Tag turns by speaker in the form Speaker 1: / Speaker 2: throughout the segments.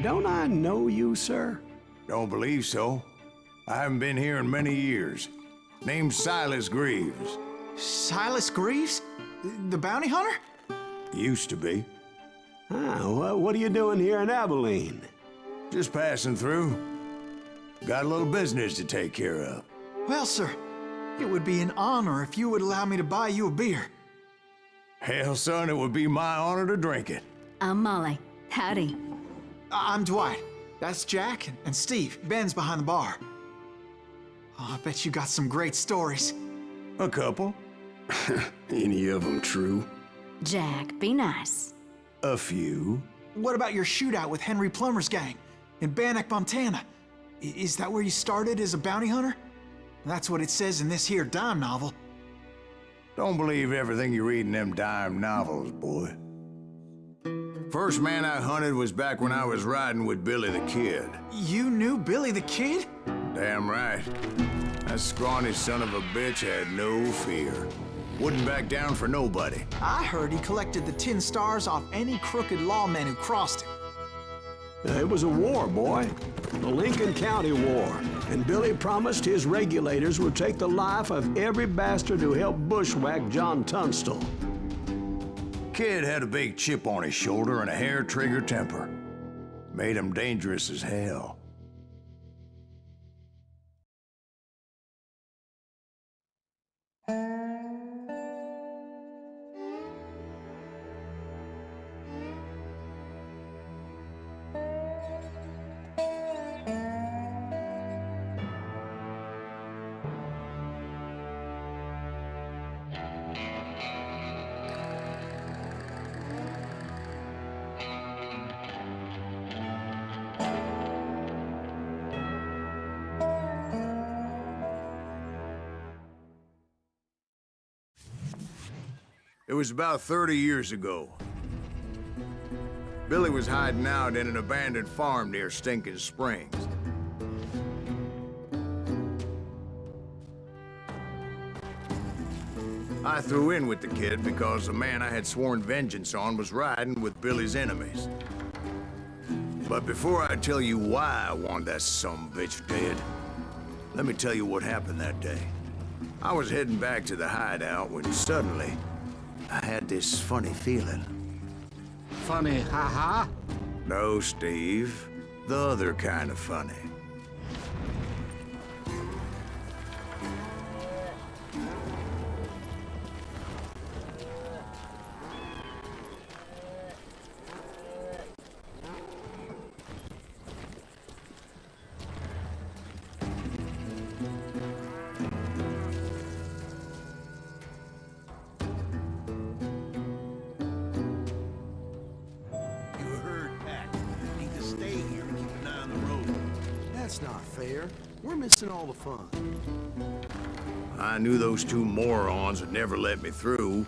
Speaker 1: Don't I know you, sir?
Speaker 2: Don't believe so. I haven't been here in many years. Name's Silas Greaves.
Speaker 3: Silas Greaves? The bounty hunter?
Speaker 2: Used to be.
Speaker 1: Well, what are you doing here in Abilene?
Speaker 2: Just passing through. Got a little business to take care of.
Speaker 3: Well, sir, it would be an honor if you would allow me to buy you a beer.
Speaker 2: Hell, son, it would be my honor to drink it.
Speaker 4: I'm Molly. Howdy.
Speaker 3: I'm Dwight. That's Jack and Steve. Ben's behind the bar. Oh, I bet you got some great stories.
Speaker 2: A couple.
Speaker 1: Any of them true?
Speaker 4: Jack, be nice.
Speaker 2: A few.
Speaker 3: What about your shootout with Henry Plummer's gang in Bannock, Montana? Is that where you started as a bounty hunter? That's what it says in this here dime novel.
Speaker 2: Don't believe everything you read in them dime novels, boy. First man I hunted was back when I was riding with Billy the Kid.
Speaker 3: You knew Billy the Kid?
Speaker 2: Damn right. That scrawny son of a bitch had no fear. Wouldn't back down for nobody.
Speaker 3: I heard he collected the 10 stars off any crooked lawman who crossed him.
Speaker 1: It was a war, boy. The Lincoln County War. And Billy promised his regulators would take the life of every bastard who helped bushwhack John Tunstall.
Speaker 2: Kid had a big chip on his shoulder and a hair-trigger temper. Made him dangerous as hell. It was about 30 years ago. Billy was hiding out in an abandoned farm near Stinking Springs. I threw in with the kid because the man I had sworn vengeance on was riding with Billy's enemies. But before I tell you why I want that sumbitch dead, let me tell you what happened that day. I was heading back to the hideout when suddenly I had this funny feeling.
Speaker 5: Funny, ha-ha?
Speaker 2: No, Steve. The other kind of funny.
Speaker 6: That's not fair. We're missing all the fun.
Speaker 2: I knew those two morons would never let me through.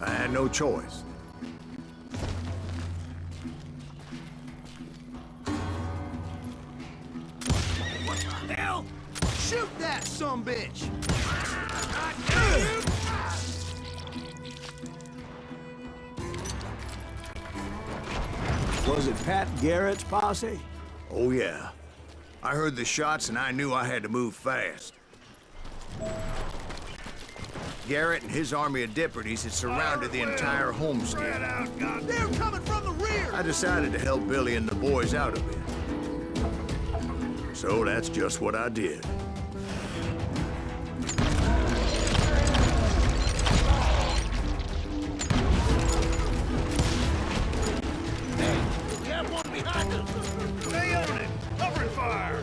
Speaker 2: I had no choice.
Speaker 6: What the hell? Shoot that sumbitch!
Speaker 1: Was it Pat Garrett's posse?
Speaker 2: Oh, yeah. I heard the shots and I knew I had to move fast. Garrett and his army of deputies had surrounded the entire homestead.
Speaker 6: They're coming from the rear!
Speaker 2: I decided to help Billy and the boys out a bit. So that's just what I did.
Speaker 6: We have one behind us! Stay on it! Cover fire!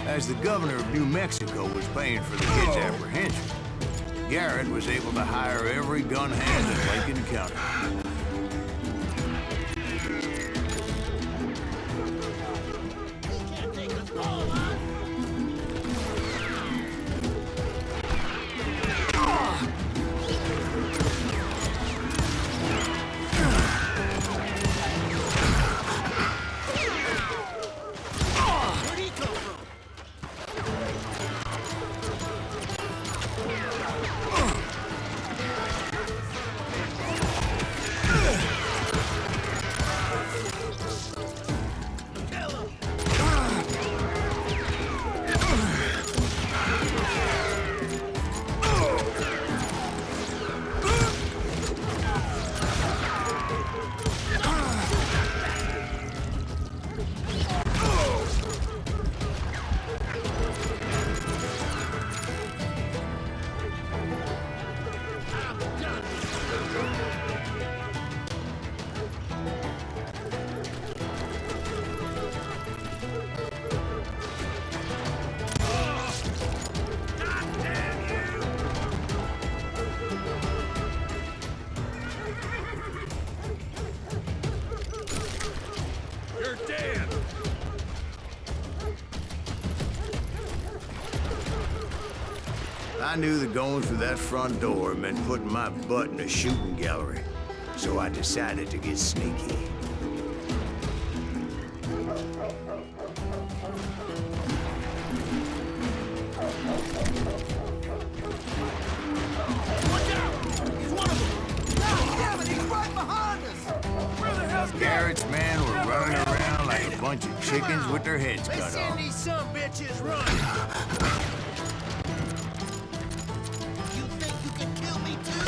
Speaker 2: As the governor of New Mexico was paying for the kid's apprehension, Garrett was able to hire every gun hand in Lincoln County. I knew that going through that front door meant putting my butt in a shooting gallery, so I decided to get sneaky. Garrett's men were running around like a bunch of chickens with their heads cut off.
Speaker 6: These some bitches run. You think you can kill me too?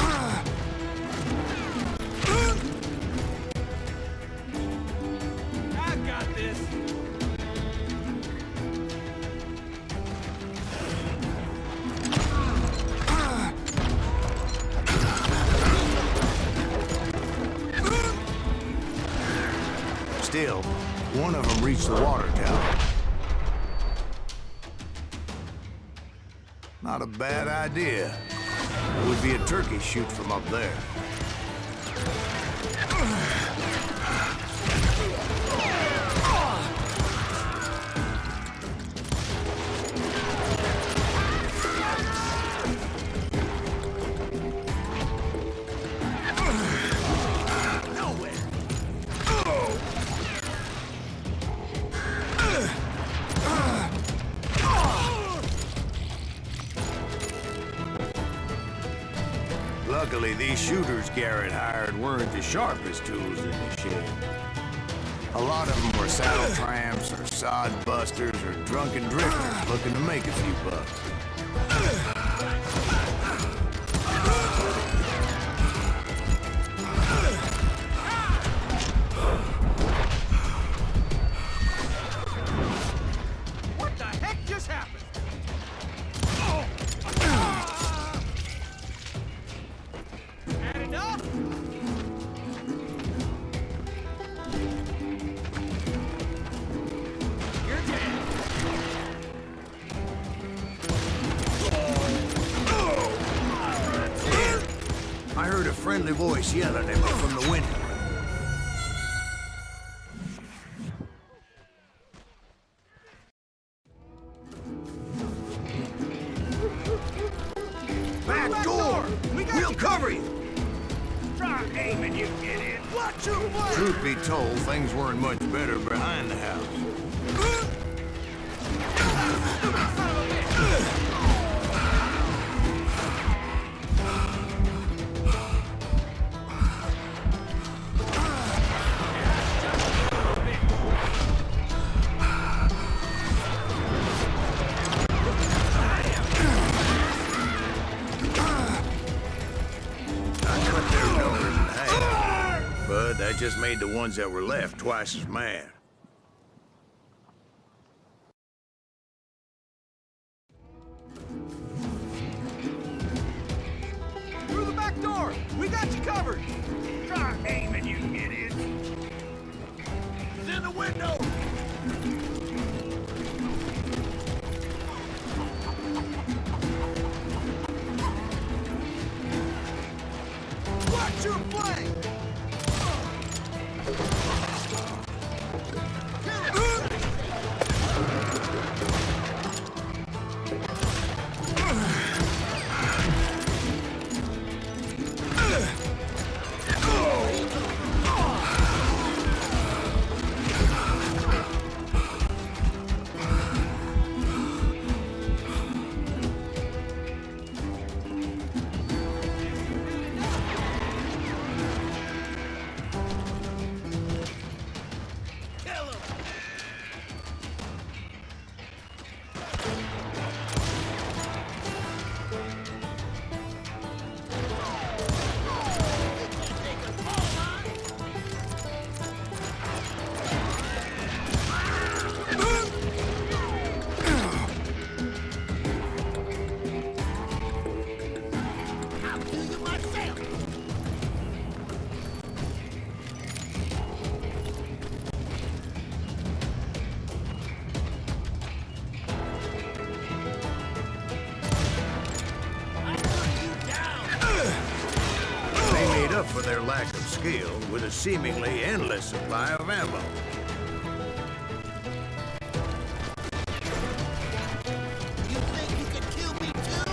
Speaker 6: I got this.
Speaker 2: Still, one of them reached the water tower. Not a bad idea. It would be a turkey shoot from up there. Luckily, these shooters Garrett hired weren't the sharpest tools in the shed. A lot of them were saddle tramps or sod busters or drunken drifters looking to make a few bucks.
Speaker 6: What the heck just happened? Had enough? You're dead.
Speaker 2: I heard a friendly voice yelling at me from the window. Back door! We'll cover you!
Speaker 6: Try aiming, you idiot. Watch your work.
Speaker 2: Truth be told, things weren't much better behind the house. But that just made the ones that were left twice as mad.
Speaker 6: Through the back door. We got you covered. Try aiming, you idiot. He's in the window. Watch your flank.
Speaker 2: Up for their lack of skill with a seemingly endless supply of ammo.
Speaker 6: You think you can kill me too?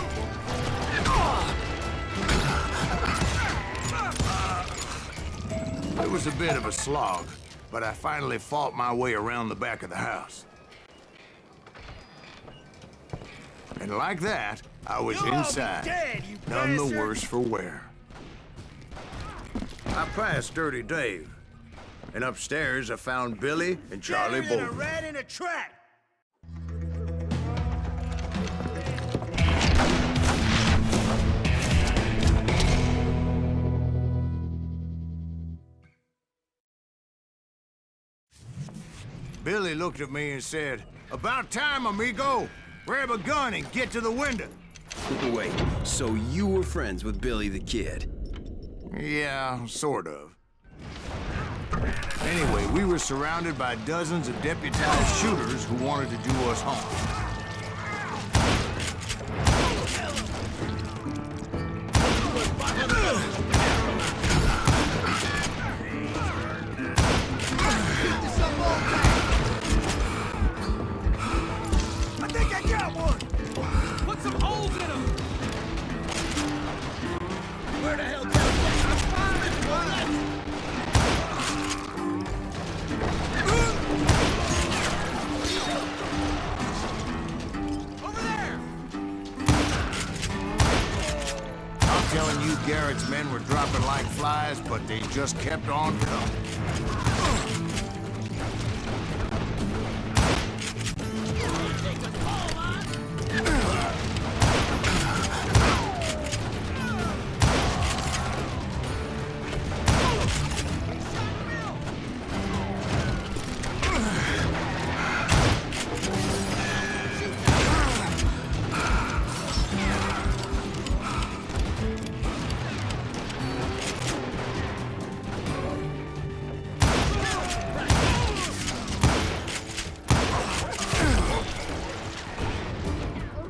Speaker 2: was a bit of a slog, but I finally fought my way around the back of the house. And like that, I was inside, none the worse for wear. I passed Dirty Dave, and upstairs I found Billy and Charlie Bolton.
Speaker 6: A rat in a trap!
Speaker 2: Billy looked at me and said, "About time, amigo. Grab a gun and get to the window."
Speaker 7: Wait, so you were friends with Billy the Kid?
Speaker 2: Yeah, sort of. Anyway, we were surrounded by dozens of deputized shooters who wanted to do us harm.
Speaker 6: I think I got one! Put some holes in them! Where the hell did I'm firing one! Over there!
Speaker 2: I'm telling you, Garrett's men were dropping like flies, but they just kept on coming.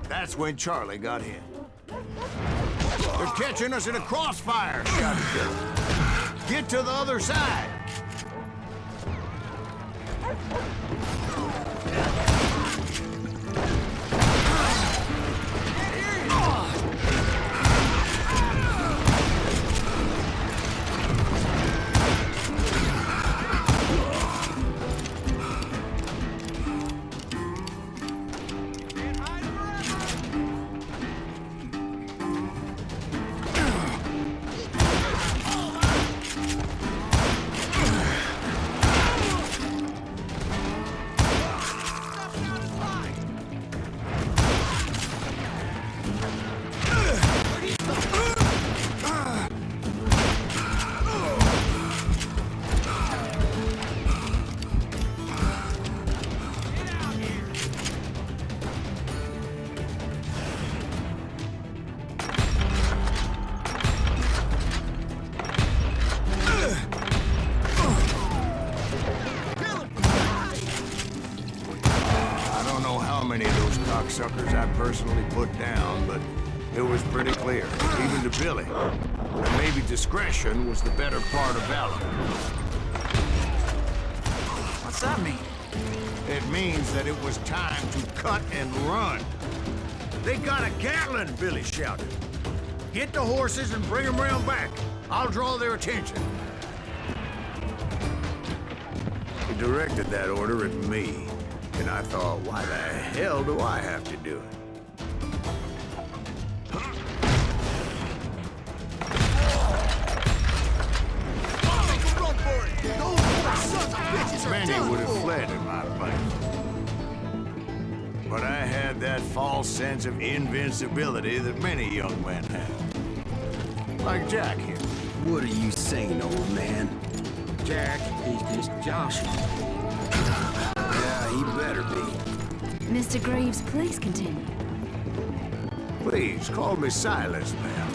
Speaker 2: That's when Charlie got hit. "They're catching us in a crossfire," shouted Billy. "Get to the other side!" Suckers I personally put down, but it was pretty clear, even to Billy, that maybe discretion was the better part of valor.
Speaker 3: What's that mean?
Speaker 2: It means that it was time to cut and run. "They got a Gatling," Billy shouted. "Get the horses and bring them round back. I'll draw their attention." He directed that order at me. And I thought, why the hell do I have to do it? Many would have fled in my place. But I had that false sense of invincibility that many young men have. Like Jack here.
Speaker 7: What are you saying, old man?
Speaker 5: Jack, he's just joshing.
Speaker 7: Yeah, he better be.
Speaker 4: Mr. Greaves, please continue.
Speaker 2: Please, call me Silas, ma'am.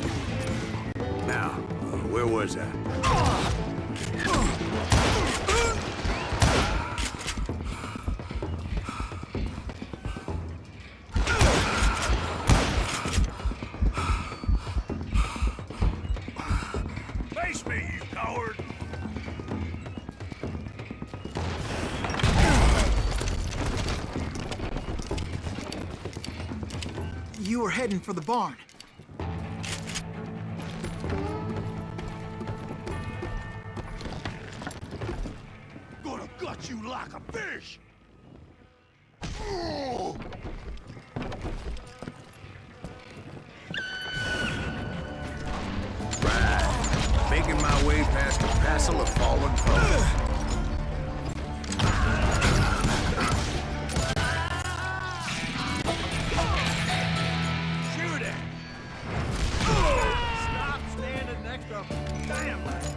Speaker 2: Now, where was I?
Speaker 6: Face me, you coward!
Speaker 3: You were heading for the barn.
Speaker 6: you like a fish!
Speaker 2: Right. Making my way past a passel of fallen foes.
Speaker 6: Shoot it! Stop standing next to a damn man.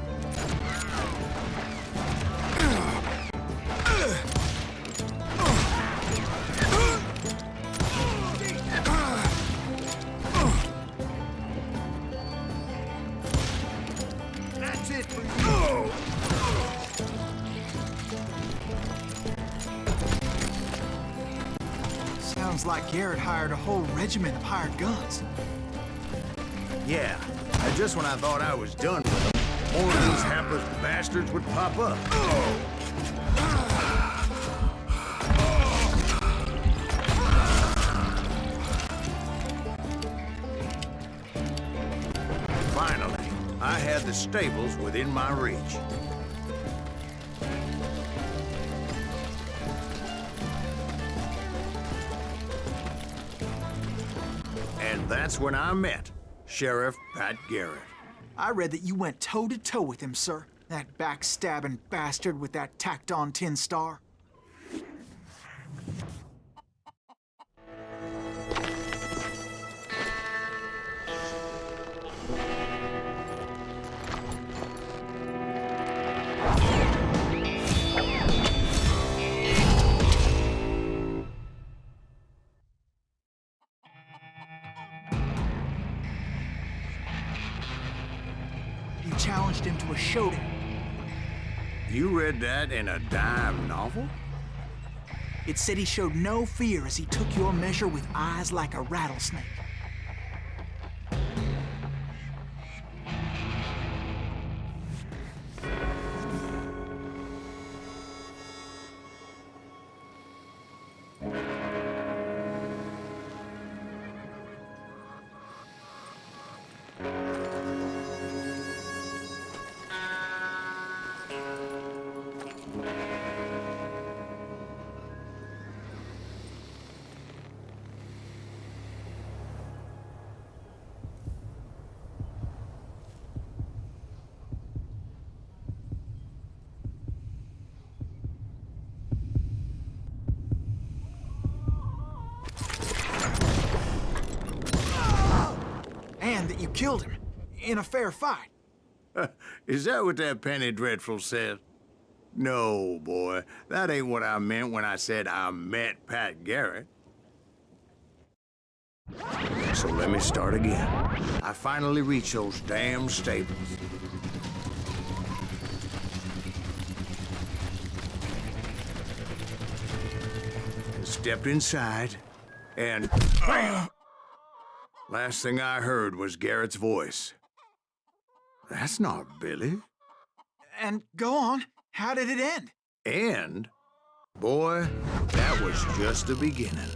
Speaker 6: That's it for you.
Speaker 3: Sounds like Garrett hired a whole regiment of hired guns.
Speaker 2: Yeah, and just when I thought I was done with them, more of these hapless bastards would pop up. Finally, I had the stables within my reach. And that's when I met Sheriff Pat Garrett.
Speaker 3: I read that you went toe-to-toe with him, sir. That backstabbing bastard with that tacked-on tin star. You challenged him to a showdown.
Speaker 2: You read that in a dime novel?
Speaker 3: It said he showed no fear as he took your measure with eyes like a rattlesnake. And that you killed him in a fair fight.
Speaker 2: Is that what that penny dreadful said? No, boy. That ain't what I meant when I said I met Pat Garrett. So let me start again. I finally reached those damn stables. Stepped inside, and bam! Last thing I heard was Garrett's voice. That's not Billy.
Speaker 3: And go on, how did it end?
Speaker 2: And, boy, that was just the beginning.